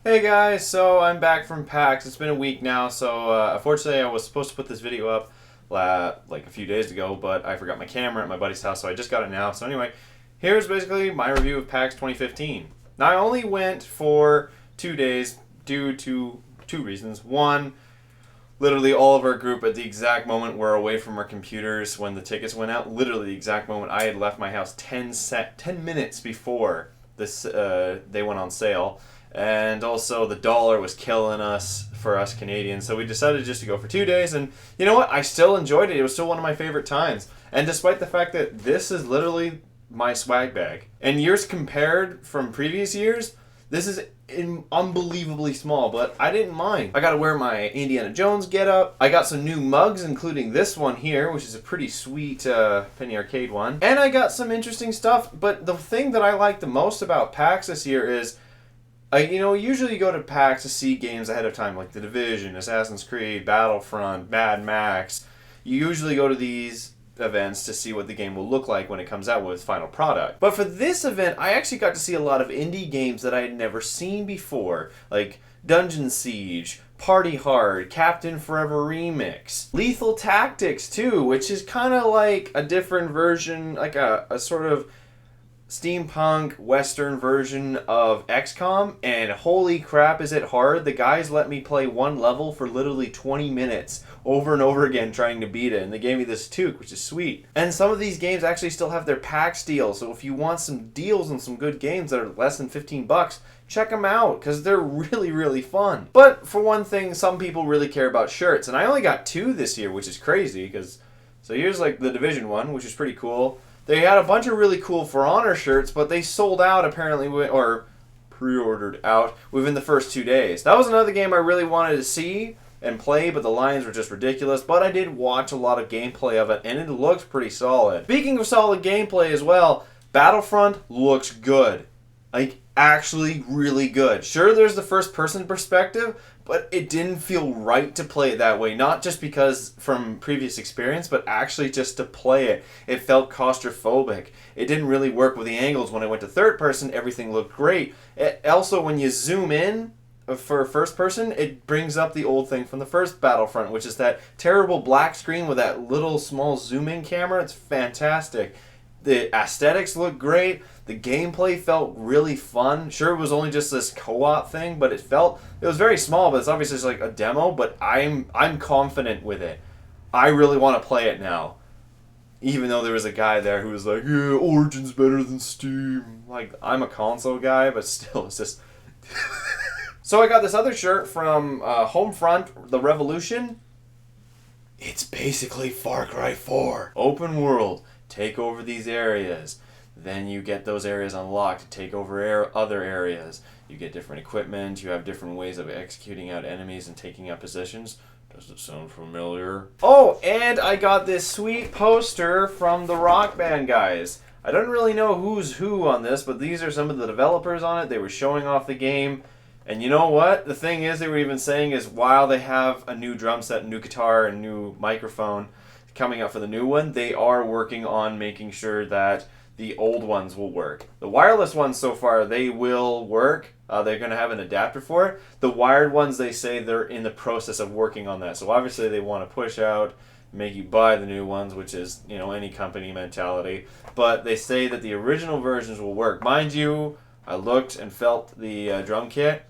Hey guys, so I'm back from PAX. It's been a week now, so unfortunately I was supposed to put this video up like a few days ago, but I forgot my camera at my buddy's house, so I just got it now. So anyway, here's basically my review of PAX 2015. Now I only went for 2 days due to two reasons. One, literally all of our group at the exact moment were away from our computers when the tickets went out. Literally the exact moment I had left my house 10 minutes before they went on sale. And also the dollar was killing us for us Canadians, so we decided just to go for 2 days, and you know what, I still enjoyed it. It was still one of my favorite times, and despite the fact that this is literally my swag bag, and years compared from previous years, this is unbelievably small, but I didn't mind. I got to wear my Indiana Jones getup. I got some new mugs, including this one here, which is a pretty sweet Penny Arcade one, and I got some interesting stuff. But the thing that I like the most about PAX this year is, usually you go to PAX to see games ahead of time, like The Division, Assassin's Creed, Battlefront, Mad Max. You usually go to these events to see what the game will look like when it comes out with its final product. But for this event, I actually got to see a lot of indie games that I had never seen before, like Dungeon Siege, Party Hard, Captain Forever Remix, Lethal Tactics too, which is kind of like a different version, like a sort of steampunk western version of XCOM, and holy crap is it hard. The guys let me play one level for literally 20 minutes over and over again trying to beat it, and they gave me this toque, which is sweet. And some of these games actually still have their PAX deals, so if you want some deals on some good games that are less than 15 bucks, check them out, because they're really fun. But for one thing, some people really care about shirts, and I only got 2 this year, which is crazy, because so here's like the Division one, which is pretty cool. They had a bunch of really cool For Honor shirts, but they sold out apparently, or pre-ordered out within the first 2 days. That was another game I really wanted to see and play, but the lines were just ridiculous. But I did watch a lot of gameplay of it, and it looks pretty solid. Speaking of solid gameplay as well, Battlefront looks good. Like, actually really good. Sure, there's the first-person perspective, but it didn't feel right to play it that way. Not just because from previous experience, but actually just to play it. It felt claustrophobic. It didn't really work with the angles. When I went to third person, everything looked great. Also, when you zoom in for first person, it brings up the old thing from the first Battlefront, which is that terrible black screen with that little small zoom-in camera. It's fantastic. The aesthetics look great. The gameplay felt really fun. Sure, it was only just this co-op thing, but it was very small, but it's obviously just like a demo, but I'm confident with it. I really want to play it now. Even though there was a guy there who was like, yeah, Origin's better than Steam. Like, I'm a console guy, but still, it's just... So I got this other shirt from Homefront, The Revolution. It's basically Far Cry 4. Open world. Take over these areas. Then you get those areas unlocked to take over other areas. You get different equipment. You have different ways of executing out enemies and taking out positions. Does it sound familiar? Oh, and I got this sweet poster from the Rock Band guys. I don't really know who's who on this, but these are some of the developers on it. They were showing off the game. And you know what? The thing is, they were even saying is while they have a new drum set, new guitar, and new microphone coming out for the new one, they are working on making sure that the old ones will work. The wireless ones so far, they will work. They're going to have an adapter for it. The wired ones, they say they're in the process of working on that. So obviously they want to push out, make you buy the new ones, which is, any company mentality. But they say that the original versions will work. Mind you, I looked and felt the drum kit.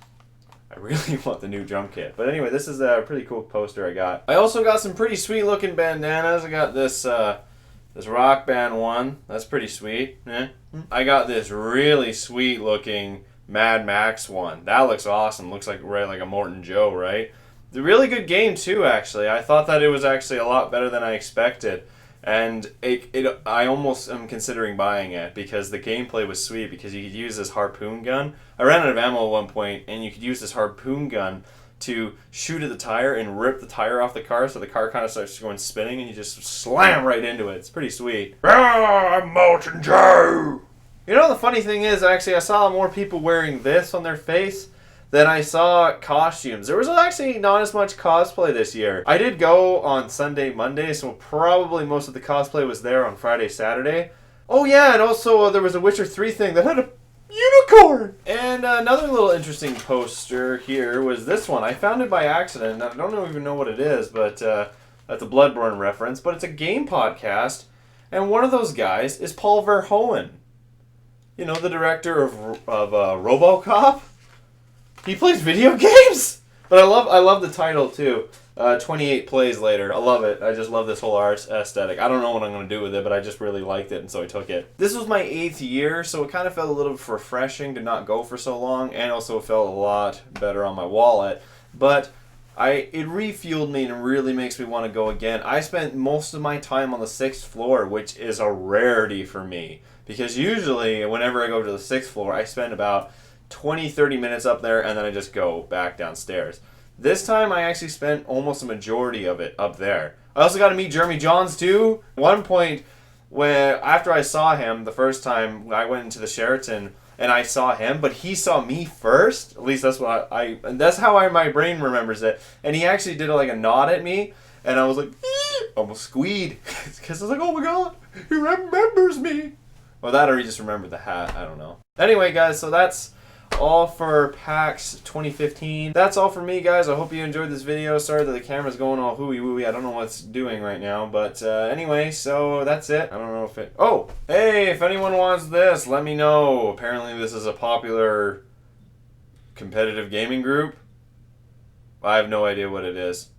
I really want the new drum kit. But anyway, this is a pretty cool poster I got. I also got some pretty sweet looking bandanas. I got this Rock Band one. That's pretty sweet. I got this really sweet looking Mad Max one. That looks awesome. Looks like a Morton Joe, right? It's a really good game too, actually. I thought that it was actually a lot better than I expected. And I almost am considering buying it because the gameplay was sweet, because you could use this harpoon gun. I ran out of ammo at one point, and you could use this harpoon gun to shoot at the tire and rip the tire off the car, so the car kind of starts going spinning, and you just slam right into it. It's pretty sweet. I'm Molten Joe! The funny thing is, actually, I saw more people wearing this on their face than I saw costumes. There was actually not as much cosplay this year. I did go on Sunday, Monday, so probably most of the cosplay was there on Friday, Saturday. Oh yeah, and also there was a Witcher 3 thing that had a unicorn! And And another little interesting poster here was this one. I found it by accident. I don't even know what it is, but that's a Bloodborne reference. But it's a game podcast, and one of those guys is Paul Verhoeven. You know, the director of RoboCop. He plays video games. But I love the title too. 28 plays later. I love it. I just love this whole art aesthetic. I don't know what I'm going to do with it, but I just really liked it, and so I took it. This was my 8th year, so it kind of felt a little refreshing to not go for so long, and also felt a lot better on my wallet. But it refueled me and really makes me want to go again. I spent most of my time on the 6th floor, which is a rarity for me. Because usually, whenever I go to the 6th floor, I spend about 20-30 minutes up there, and then I just go back downstairs. This time, I actually spent almost a majority of it up there. I also got to meet Jeremy Jahns, too. One point, after I saw him the first time, I went into the Sheraton, and I saw him, but he saw me first. At least that's what and that's how my brain remembers it. And he actually did like a nod at me, and I was like, almost squeed. Because I was like, oh my god, he remembers me. Well, that or he just remembered the hat. I don't know. Anyway, guys, so that's all for PAX 2015. That's all for me, guys. I hope you enjoyed this video. Sorry that the camera's going all hooey-wooey. I don't know what it's doing right now. But anyway, so that's it. I don't know if it... Oh! Hey, if anyone wants this, let me know. Apparently this is a popular competitive gaming group. I have no idea what it is.